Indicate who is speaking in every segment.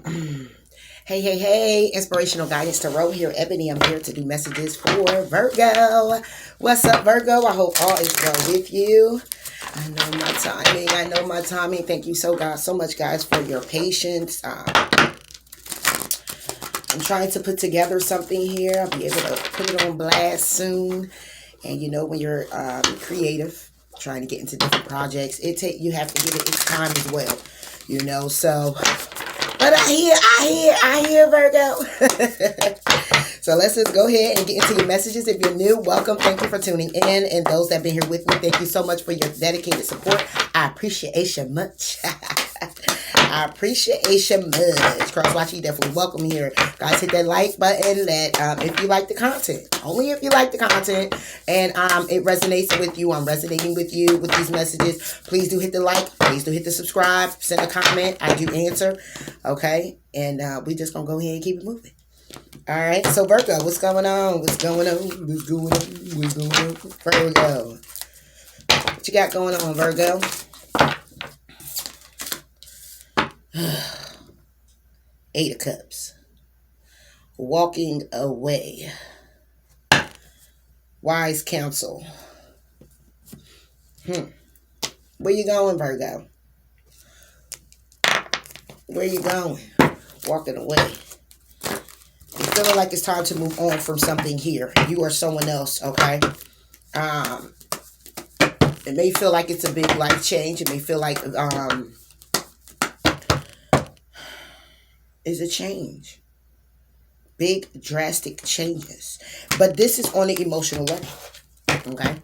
Speaker 1: Hey, hey, hey, inspirational guidance tarot here. Ebony, I'm here to do messages for Virgo. What's up, Virgo? I hope all is well with you. I know my timing. Thank you so much, guys, for your patience. I'm trying to put together something here. I'll be able to put it on blast soon. And you know, when you're creative, trying to get into different projects, you have to give it its time as well. You know, so... But I hear Virgo. So let's just go ahead and get into your messages. If you're new, welcome. Thank you for tuning in. And those that have been here with me, thank you so much for your dedicated support. I appreciate you much. I appreciate you much. Cross-watching, you definitely welcome here. Guys, hit that like button if you like the content. Only if you like the content and it resonates with you. I'm resonating with you with these messages. Please do hit the like. Please do hit the subscribe. Send a comment. I do answer. Okay? And we just going to go ahead and keep it moving. All right. So, Virgo, what's going on? What's going on? Virgo. What you got going on, Virgo? Eight of Cups. Walking away. Wise counsel. Where you going, Virgo? Where you going? Walking away. You're feeling like it's time to move on from something here. You or someone else, okay? It may feel like it's a big life change. It may feel like is a change. Big, drastic changes. But this is on the emotional level. Okay?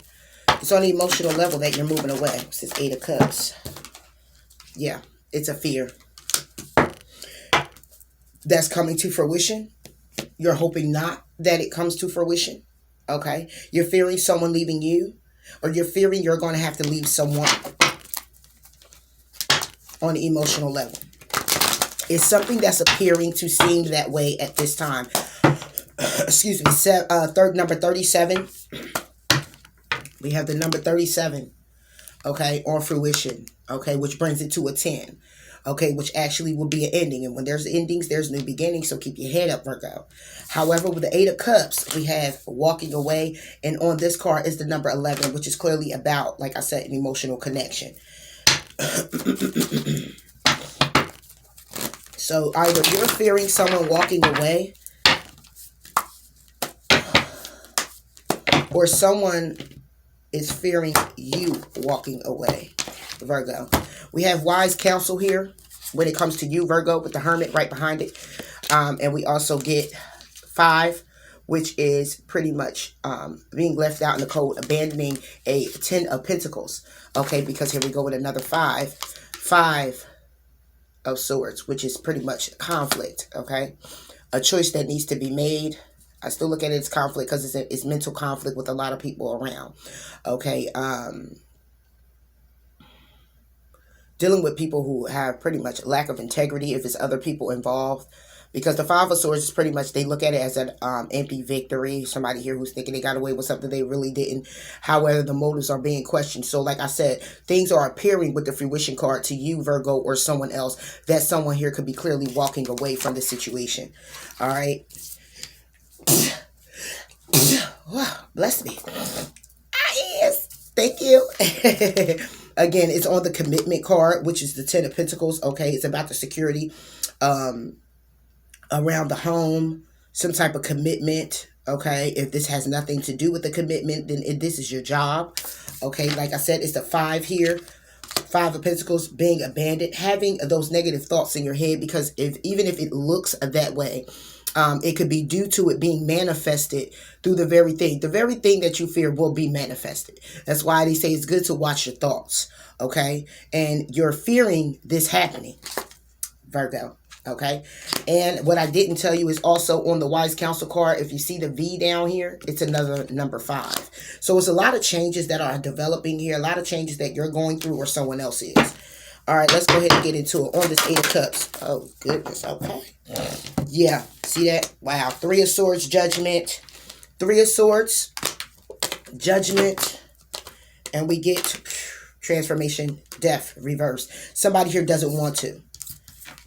Speaker 1: It's on the emotional level that you're moving away. This is Eight of Cups. Yeah, it's a fear that's coming to fruition. You're hoping not that it comes to fruition. Okay? You're fearing someone leaving you, or you're fearing you're going to have to leave someone on the emotional level. It's something that's appearing to seem that way at this time. Excuse me. Number 37. We have the number 37. Okay, on fruition. Okay, which brings it to a 10. Okay, which actually will be an ending. And when there's endings, there's new beginnings. So keep your head up, Virgo. However, with the Eight of Cups, we have walking away. And on this card is the number 11, which is clearly about, like I said, an emotional connection. So either you're fearing someone walking away, or someone is fearing you walking away, Virgo. We have wise counsel here when it comes to you, Virgo, with the Hermit right behind it. And we also get 5, which is pretty much being left out in the cold, abandoning a 10 of Pentacles. Okay, because here we go with another 5. 5 of Swords, which is pretty much conflict. Okay, a choice that needs to be made. I still look at it as conflict because it's mental conflict with a lot of people around. Okay, dealing with people who have pretty much lack of integrity if it's other people involved. Because the 5 of Swords is pretty much, they look at it as an empty victory. Somebody here who's thinking they got away with something they really didn't. However, the motives are being questioned. So like I said, things are appearing with the fruition card to you, Virgo, or someone else. That someone here could be clearly walking away from the situation. All right. Bless me. Yes. Thank you. Again, it's on the commitment card, which is the 10 of Pentacles. Okay, it's about the security around the home, some type of commitment. Okay, if this has nothing to do with the commitment, then this is your job. Okay, like I said, it's the 5 here. 5 of Pentacles, being abandoned, having those negative thoughts in your head, because even if it looks that way, it could be due to it being manifested through the very thing. The very thing that you fear will be manifested. That's why they say it's good to watch your thoughts. Okay, and you're fearing this happening, Virgo. Okay, and what I didn't tell you is also on the wise counsel card, if you see the V down here, it's another number 5. So it's a lot of changes that are developing here, a lot of changes that you're going through or someone else is. All right, let's go ahead and get into it on this 8 of Cups. Oh, goodness. Okay. Yeah, see that? Wow. 3 of Swords, Judgment. 3 of Swords, Judgment. And we get transformation, death, reverse. Somebody here doesn't want to.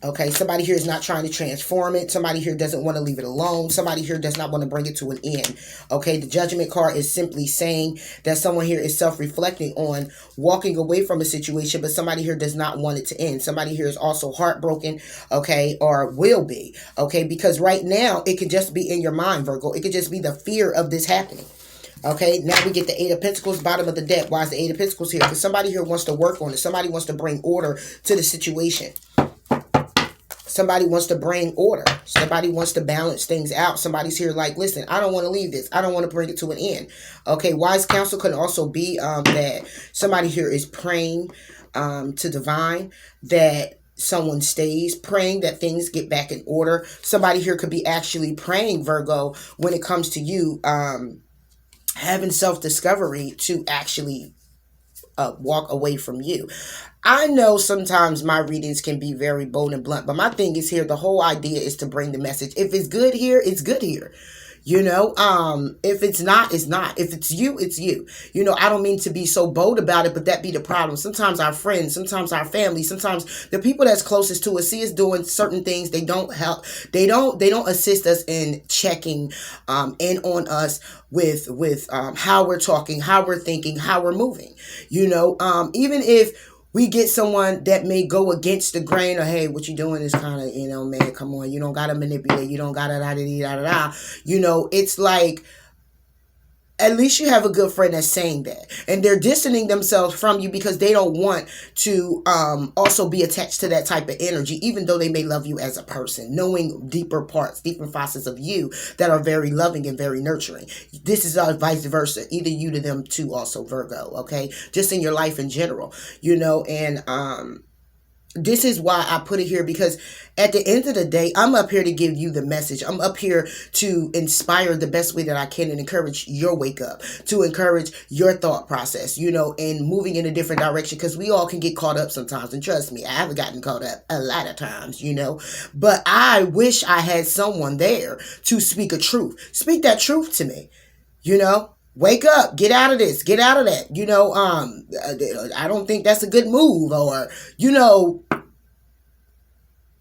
Speaker 1: Okay, somebody here is not trying to transform it. Somebody here doesn't want to leave it alone. Somebody here does not want to bring it to an end. Okay, the Judgment card is simply saying that someone here is self-reflecting on walking away from a situation, but somebody here does not want it to end. Somebody here is also heartbroken, okay, or will be, okay, because right now it could just be in your mind, Virgo. It could just be the fear of this happening. Okay, now we get the Eight of Pentacles, bottom of the deck. Why is the Eight of Pentacles here? Because somebody here wants to work on it. Somebody wants to bring order to the situation. Somebody wants to bring order. Somebody wants to balance things out. Somebody's here like, listen, I don't want to leave this. I don't want to bring it to an end. Okay, wise counsel can also be that somebody here is praying to divine that someone stays, praying that things get back in order. Somebody here could be actually praying, Virgo, when it comes to you having self-discovery to actually walk away from you. I know sometimes my readings can be very bold and blunt, but my thing is here, the whole idea is to bring the message. If it's good here, it's good here. You know, if it's not, it's not. If it's you, it's you. You know, I don't mean to be so bold about it, but that be the problem. Sometimes our friends, sometimes our family, sometimes the people that's closest to us see us doing certain things. They don't help. They don't assist us in checking in on us with how we're talking, how we're thinking, how we're moving. You know, even if we get someone that may go against the grain or, hey, what you doing is kind of, you know, man, come on. You don't got to manipulate. You don't got to da-da-da-da-da. You know, it's like, at least you have a good friend that's saying that. And they're distancing themselves from you because they don't want to also be attached to that type of energy, even though they may love you as a person, knowing deeper parts, deeper facets of you that are very loving and very nurturing. This is vice versa, either you to them too also, Virgo, okay? Just in your life in general, you know, and this is why I put it here, because at the end of the day, I'm up here to give you the message. I'm up here to inspire the best way that I can and encourage your wake up, to encourage your thought process, you know, and moving in a different direction, because we all can get caught up sometimes. And trust me, I haven't gotten caught up a lot of times, you know, but I wish I had someone there to speak a truth. Speak that truth to me, you know. Wake up, get out of this, get out of that. You know, I don't think that's a good move, or, you know,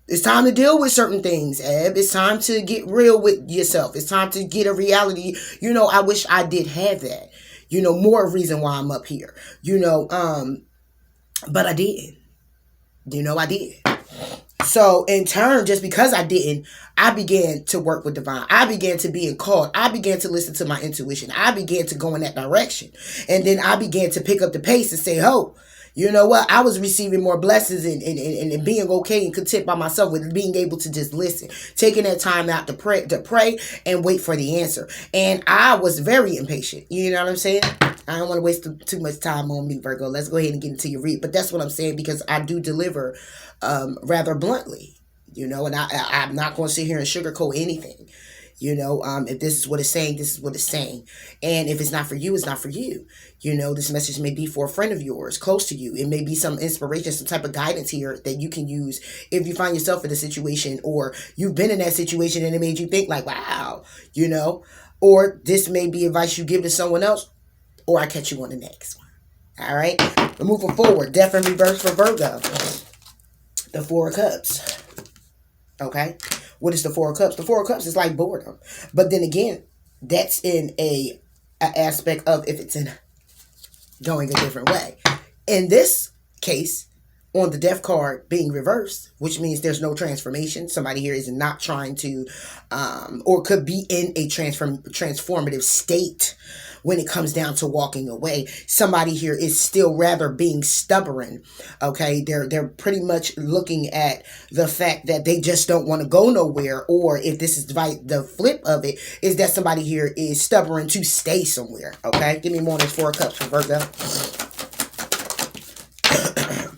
Speaker 1: it's time to deal with certain things, Eb. It's time to get real with yourself. It's time to get a reality. You know, I wish I did have that. You know, more reason why I'm up here. You know, but I didn't. You know, I did. So in turn, just because I didn't, I began to work with divine. I began to be called. I began to listen to my intuition. I began to go in that direction. And then I began to pick up the pace and say, oh, you know what? I was receiving more blessings and being okay and content by myself with being able to just listen, taking that time out to pray and wait for the answer. And I was very impatient. You know what I'm saying? I don't want to waste too much time on me, Virgo. Let's go ahead and get into your read. But that's what I'm saying, because I do deliver rather bluntly, you know, and I'm not going to sit here and sugarcoat anything. You know, if this is what it's saying, this is what it's saying. And if it's not for you, it's not for you. You know, this message may be for a friend of yours, close to you. It may be some inspiration, some type of guidance here that you can use if you find yourself in a situation, or you've been in that situation and it made you think like, wow, you know, or this may be advice you give to someone else, or I catch you on the next one. All right, we're moving forward. Death in reverse for Virgo. The Four of Cups. Okay. What is the Four of Cups? The Four of Cups is like boredom. But then again, that's in a aspect of if it's in going a different way. In this case, on the Death card being reversed, which means there's no transformation. Somebody here is not trying to, or could be in a transformative state when it comes down to walking away. Somebody here is still rather being stubborn. Okay, they're pretty much looking at the fact that they just don't want to go nowhere, or if this is the flip of it, is that somebody here is stubborn to stay somewhere. Okay, give me more than 4 cups for Virgo.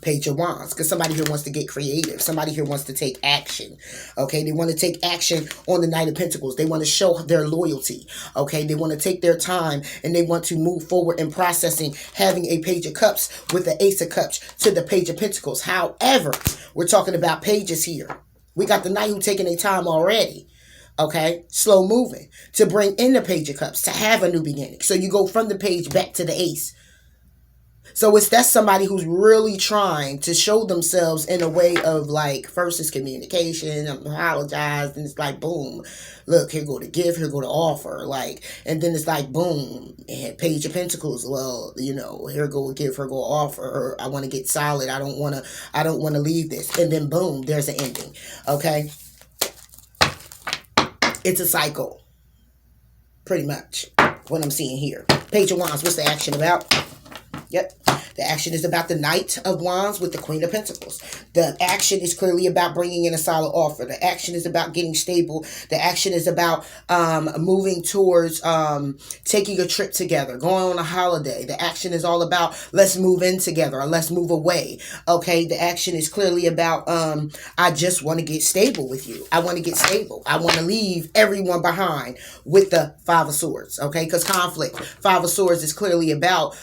Speaker 1: Page of Wands, because somebody here wants to get creative. Somebody here wants to take action. Okay, they want to take action on the Knight of Pentacles. They want to show their loyalty. Okay, they want to take their time and they want to move forward in processing, having a Page of Cups with the Ace of Cups to the Page of Pentacles. However, we're talking about pages here. We got the Knight who taking their time already. Okay, slow moving to bring in the Page of Cups, to have a new beginning. So you go from the page back to the Ace. So that's somebody who's really trying to show themselves in a way of like, first is communication, apologize, and it's like, boom, look, here go the gift, here go the offer, like, and then it's like, boom, and Page of Pentacles, well, you know, here go a gift, here go offer, or I want to get solid, I don't want to leave this, and then boom, there's an ending, okay? It's a cycle, pretty much, what I'm seeing here. Page of Wands, what's the action about? Yep. The action is about the Knight of Wands with the Queen of Pentacles. The action is clearly about bringing in a solid offer. The action is about getting stable. The action is about moving towards taking a trip together, going on a holiday. The action is all about let's move in together or let's move away. Okay, the action is clearly about I just want to get stable with you. I want to get stable. I want to leave everyone behind with the Five of Swords. Okay, because conflict, Five of Swords is clearly about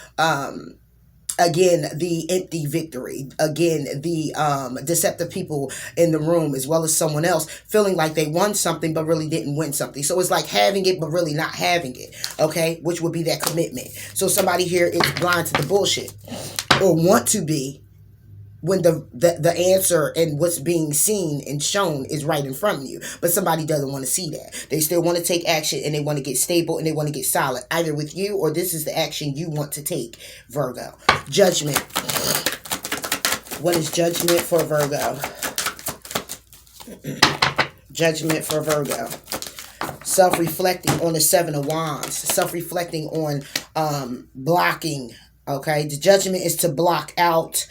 Speaker 1: again, the empty victory. Again, the deceptive people in the room as well as someone else feeling like they won something but really didn't win something. So it's like having it but really not having it, okay? Which would be that commitment. So somebody here is blind to the bullshit or want to be when the answer and what's being seen and shown is right in front of you. But somebody doesn't want to see that. They still want to take action and they want to get stable and they want to get solid, either with you or this is the action you want to take, Virgo. Judgment. What is judgment for Virgo? Judgment for Virgo. Self-reflecting on the Seven of Wands. Self-reflecting on blocking. Okay, the judgment is to block out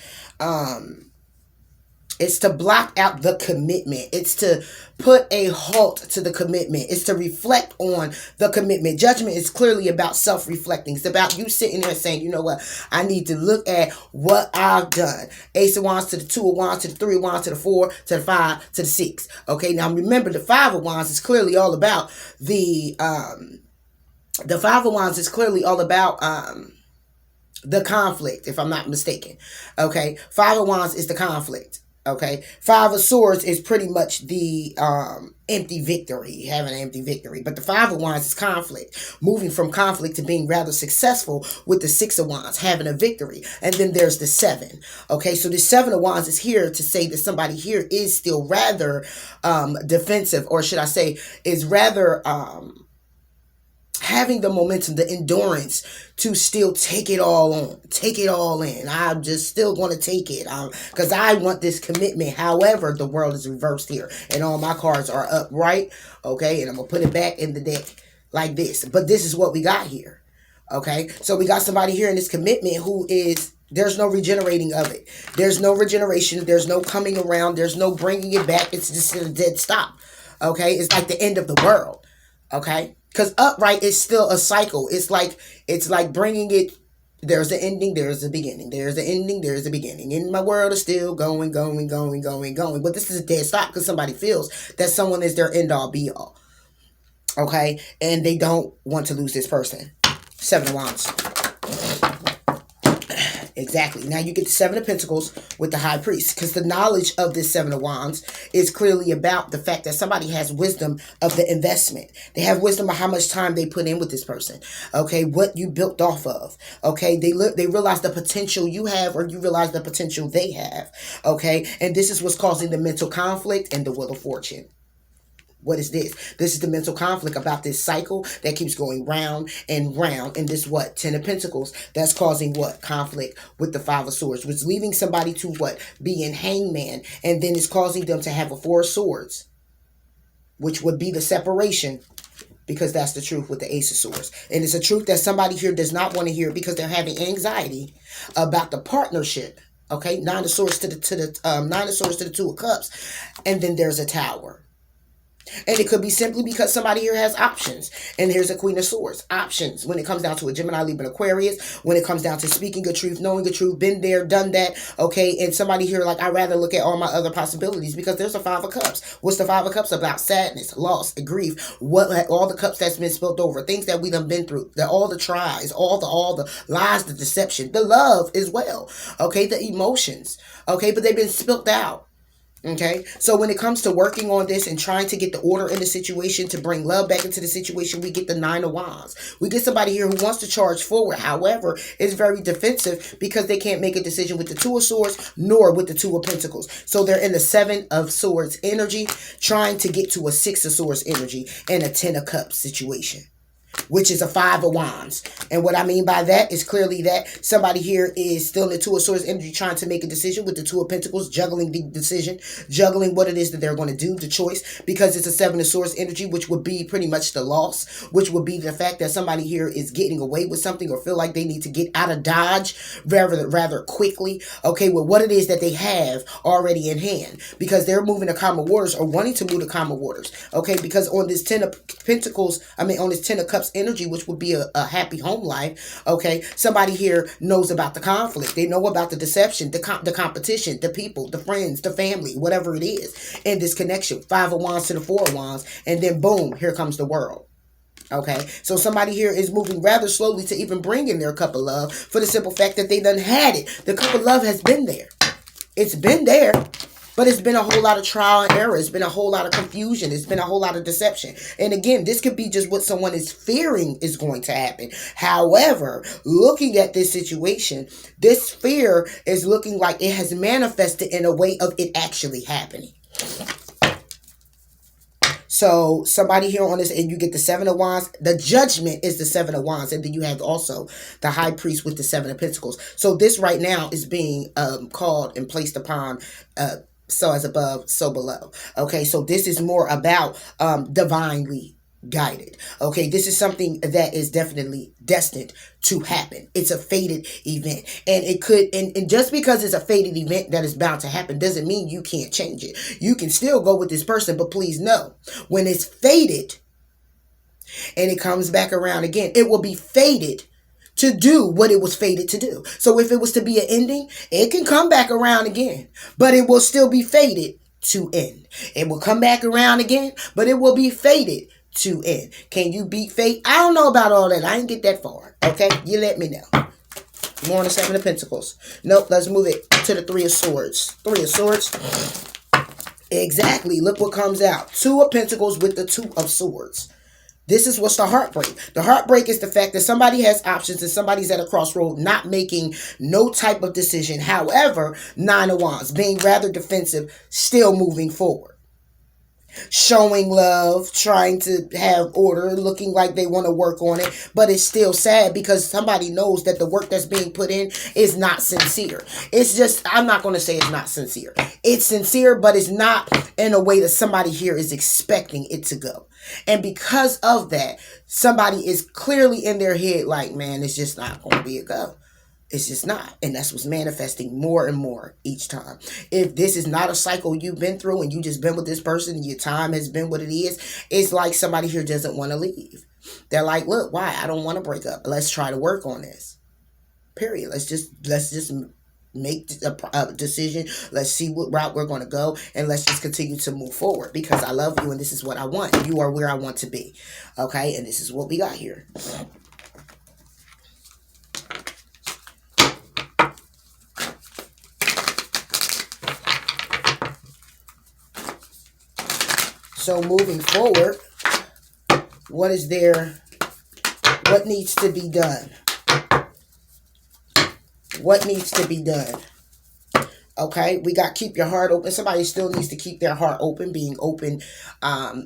Speaker 1: it's to block out the commitment. It's to put a halt to the commitment. It's to reflect on the commitment. Judgment is clearly about self-reflecting. It's about you sitting there saying, you know what, I need to look at what I've done. Ace of Wands to the Two of Wands to the Three of Wands to the Four to the Five to the Six. Okay, now remember the Five of Wands is clearly all about the Five of Wands is clearly all about the conflict, if I'm not mistaken. Okay, Five of Wands is the conflict. Okay, Five of Swords is pretty much the empty victory, having an empty victory. But the Five of Wands is conflict, moving from conflict to being rather successful with the Six of Wands, having a victory. And then there's the Seven. Okay, so the Seven of Wands is here to say that somebody here is still rather defensive, or should I say, is rather having the momentum, the endurance to still take it all on, take it all in. I'm just still going to take it because I want this commitment. However, the world is reversed here and all my cards are upright. Okay, and I'm going to put it back in the deck like this. But this is what we got here. Okay, so we got somebody here in this commitment who is, there's no regenerating of it. There's no regeneration. There's no coming around. There's no bringing it back. It's just a dead stop. Okay, it's like the end of the world. Okay. Because upright is still a cycle. It's like bringing it. There's the ending. There's the beginning. There's the ending. There's the beginning. And my world is still going. But this is a dead stop because somebody feels that someone is their end all be all. Okay, and they don't want to lose this person. Seven of Wands. Exactly. Now you get the Seven of Pentacles with the High Priest, because the knowledge of this Seven of Wands is clearly about the fact that somebody has wisdom of the investment. They have wisdom of how much time they put in with this person. Okay, what you built off of. Okay, they realize the potential you have, or you realize the potential they have. Okay, and this is what's causing the mental conflict and the Wheel of Fortune. What is this? This is the mental conflict about this cycle that keeps going round and round. And this what? Ten of Pentacles. That's causing what? Conflict with the Five of Swords. Which is leaving somebody to what? Be in hangman. And then it's causing them to have a Four of Swords. Which would be the separation. Because that's the truth with the Ace of Swords. And it's a truth that somebody here does not want to hear because they're having anxiety about the partnership. Okay? Nine of Swords to the Two of Cups. And then there's a Tower. And it could be simply because somebody here has options. And here's a Queen of Swords. Options. When it comes down to a Gemini, Libra, Aquarius. When it comes down to speaking the truth, knowing the truth, been there, done that. Okay. And somebody here like, I'd rather look at all my other possibilities because there's a Five of Cups. What's the Five of Cups about? Sadness, loss, grief. All the cups that's been spilled over. Things that we done been through. All the tries. All the lies, the deception. The love as well. Okay. The emotions. Okay. But they've been spilled out. Okay, so when it comes to working on this and trying to get the order in the situation to bring love back into the situation, we get the Nine of Wands. We get somebody here who wants to charge forward. However, is very defensive because they can't make a decision with the Two of Swords nor with the Two of Pentacles. So they're in the Seven of Swords energy, trying to get to a Six of Swords energy and a Ten of Cups situation, which is a Five of Wands. And what I mean by that is clearly that somebody here is still in the Two of Swords energy trying to make a decision with the Two of Pentacles, juggling the decision, juggling what it is that they're going to do, the choice, because it's a Seven of Swords energy, which would be pretty much the loss, which would be the fact that somebody here is getting away with something or feel like they need to get out of Dodge rather quickly, okay, with what it is that they have already in hand, because they're moving to calmer waters or wanting to move to calmer waters, okay, because on this Ten of Pentacles, on this Ten of Cups energy, which would be a happy home life, okay, somebody here knows about the conflict. They know about the deception, the competition, the people, the friends, the family, whatever it is in this connection. Five of Wands to the Four of Wands, and then boom, here comes the World. Okay, so somebody here is moving rather slowly to even bring in their cup of love for the simple fact that they done had it. The cup of love has been there. It's been there. But it's been a whole lot of trial and error. It's been a whole lot of confusion. It's been a whole lot of deception. And again, this could be just what someone is fearing is going to happen. However, looking at this situation, this fear is looking like it has manifested in a way of it actually happening. So somebody here on this, and you get the Seven of Wands. The Judgment is the Seven of Wands. And then you have also the High Priest with the Seven of Pentacles. So this right now is being called and placed upon so as above, so below. Okay, so this is more about divinely guided. Okay, this is something that is definitely destined to happen. It's a fated event. And it could, and just because it's a fated event that is bound to happen doesn't mean you can't change it. You can still go with this person, but please know, when it's fated and it comes back around again, it will be fated to do what it was fated to do. So if it was to be an ending, it can come back around again, but it will still be fated to end. It will come back around again, but it will be fated to end. Can you beat fate? I don't know about all that. I didn't get that far. Okay, you let me know. More on the Seven of Pentacles. Nope, let's move it to the Three of Swords. Three of Swords. Exactly. Look what comes out. Two of Pentacles with the Two of Swords. This is what's the heartbreak. The heartbreak is the fact that somebody has options and somebody's at a crossroad, not making no type of decision. However, Nine of Wands, being rather defensive, still moving forward. Showing love, trying to have order, looking like they want to work on it, but it's still sad because somebody knows that the work that's being put in is not sincere. It's just, I'm not going to say it's not sincere. It's sincere, but it's not in a way that somebody here is expecting it to go. And because of that, somebody is clearly in their head like, man, it's just not going to be a go. It's just not. And that's what's manifesting more and more each time. If this is not a cycle you've been through and you just been with this person and your time has been what it is, it's like somebody here doesn't want to leave. They're like, look, why? I don't want to break up. Let's try to work on this. Period. Let's just make a decision. Let's see what route we're going to go. And let's just continue to move forward because I love you and this is what I want. You are where I want to be. Okay? And this is what we got here. So moving forward, what is there? What needs to be done? What needs to be done? Okay, we got keep your heart open. Somebody still needs to keep their heart open, being open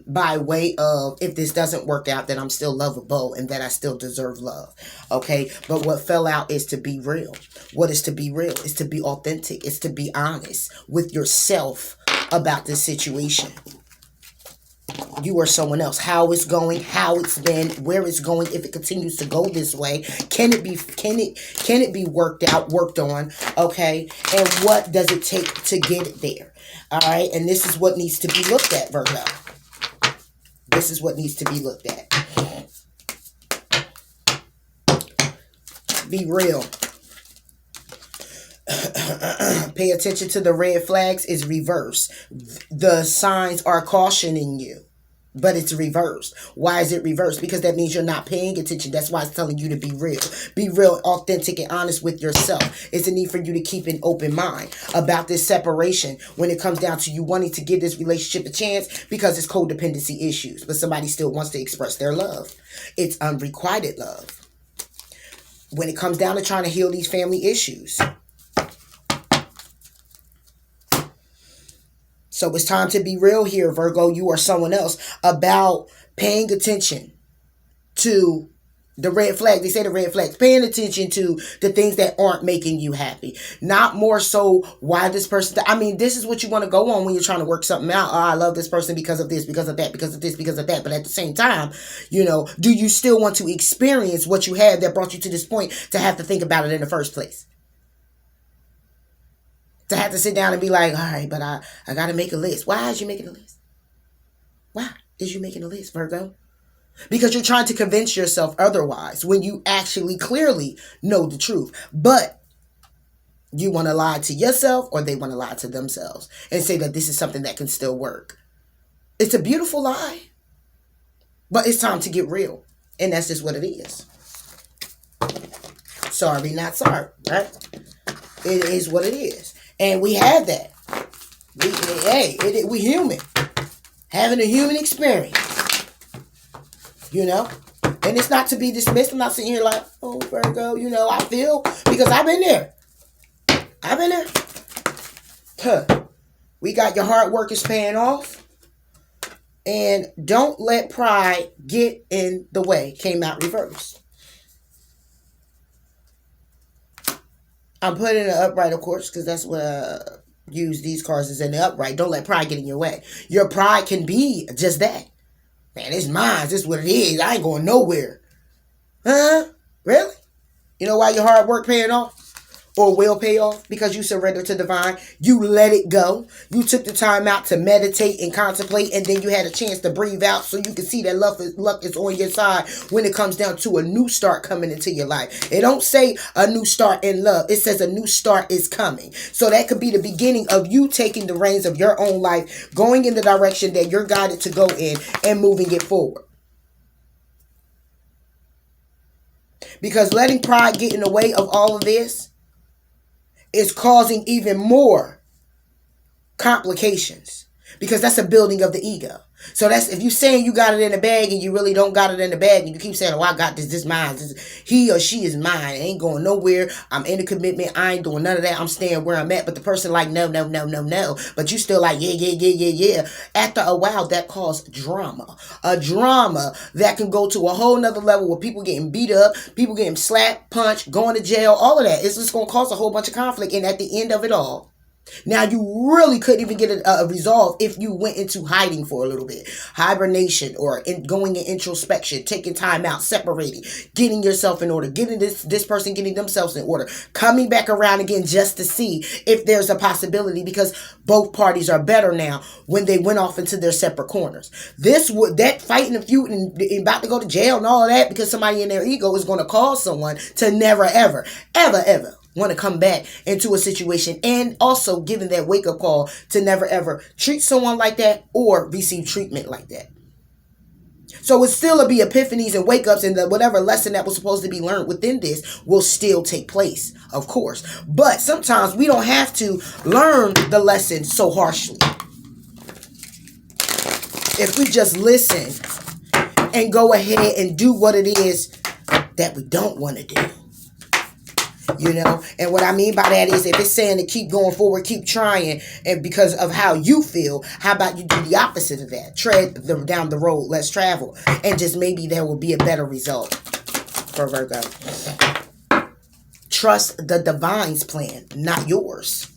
Speaker 1: by way of if this doesn't work out, then I'm still lovable and that I still deserve love. Okay, but what fell out is to be real. What is to be real? Is to be authentic. It's to be honest with yourself about this situation. You or someone else, how it's going, how it's been, where it's going, if it continues to go this way, can it be worked out, worked on, okay? And what does it take to get it there? All right, and this is what needs to be looked at, Virgo. This is what needs to be looked at. Be real. Pay attention to the red flags is reverse. The signs are cautioning you. But it's reversed. Why is it reversed? Because that means you're not paying attention. That's why it's telling you to be real. Be real, authentic, and honest with yourself. It's a need for you to keep an open mind about this separation when it comes down to you wanting to give this relationship a chance because it's codependency issues. But somebody still wants to express their love. It's unrequited love. When it comes down to trying to heal these family issues. So it's time to be real here, Virgo, you or someone else, about paying attention to the red flag. They say the red flags. Paying attention to the things that aren't making you happy. Not more so why this person... I mean, this is what you want to go on when you're trying to work something out. Oh, I love this person because of this, because of that, because of this, because of that. But at the same time, you know, do you still want to experience what you had that brought you to this point to have to think about it in the first place? To have to sit down and be like, all right, but I got to make a list. Why is you making a list? Why is you making a list, Virgo? Because you're trying to convince yourself otherwise when you actually clearly know the truth. But you want to lie to yourself or they want to lie to themselves and say that this is something that can still work. It's a beautiful lie. But it's time to get real. And that's just what it is. Sorry, not sorry, right? It is what it is. And we have that. We human. Having a human experience. You know? And it's not to be dismissed. I'm not sitting here like, oh, Virgo, you know, I feel. Because I've been there. I've been there. Huh. We got your hard work is paying off. And don't let pride get in the way. Came out reversed. I'm putting it upright, of course, because that's what I use these cards as in the upright. Don't let pride get in your way. Your pride can be just that. Man, it's mine. This is what it is. I ain't going nowhere. Huh? Really? You know why your hard work paying off? Or will pay off? Because you surrender to divine. You let it go. You took the time out to meditate and contemplate. And then you had a chance to breathe out so you can see that luck is on your side when it comes down to a new start coming into your life. It don't say a new start in love. It says a new start is coming. So that could be the beginning of you taking the reins of your own life, going in the direction that you're guided to go in and moving it forward. Because letting pride get in the way of all of this is causing even more complications. Because that's a building of the ego. So that's if you're saying you got it in the bag and you really don't got it in the bag and you keep saying, oh, I got this mine. He or she is mine. It ain't going nowhere. I'm in a commitment. I ain't doing none of that. I'm staying where I'm at. But the person like, no. But you still like, yeah. After a while, that caused drama. A drama that can go to a whole nother level where people getting beat up, people getting slapped, punched, going to jail, all of that. It's just going to cause a whole bunch of conflict. And at the end of it all, now, you really couldn't even get a resolve if you went into hiding for a little bit. Hibernation or going in introspection, taking time out, separating, getting yourself in order, getting this person getting themselves in order, coming back around again just to see if there's a possibility because both parties are better now when they went off into their separate corners. That fighting and feuding and about to go to jail and all of that because somebody in their ego is going to cause someone to never, ever want to come back into a situation, and also giving that wake-up call to never ever treat someone like that or receive treatment like that. So it's still be epiphanies and wake-ups, and whatever lesson that was supposed to be learned within this will still take place, of course. But sometimes we don't have to learn the lesson so harshly. If we just listen and go ahead and do what it is that we don't want to do. You know, and what I mean by that is if it's saying to keep going forward, keep trying, and because of how you feel, how about you do the opposite of that? Tread down the road, let's travel, and just maybe there will be a better result for Virgo. Trust the divine's plan, not yours.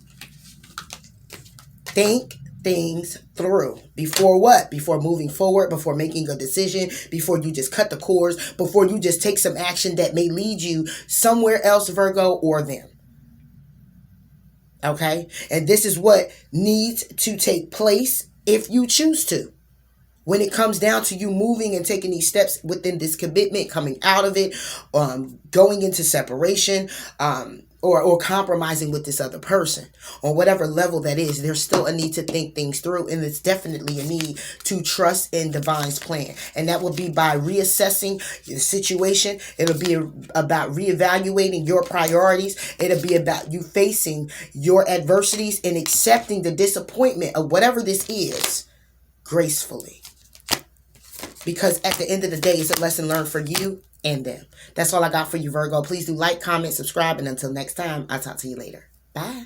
Speaker 1: Think things through. Before what? Before moving forward, before making a decision, before you just cut the cords, before you just take some action that may lead you somewhere else, Virgo, or them. Okay? And this is what needs to take place if you choose to. When it comes down to you moving and taking these steps within this commitment, coming out of it, going into separation, or compromising with this other person on whatever level that is. There's still a need to think things through, and it's definitely a need to trust in divine's plan, and that will be by reassessing the situation. It'll be about reevaluating your priorities. It'll be about you facing your adversities and accepting the disappointment of whatever this is gracefully, because at the end of the day, it's a lesson learned for you and them. That's all I got for you, Virgo. Please do like, comment, subscribe, and until next time, I'll talk to you later. Bye.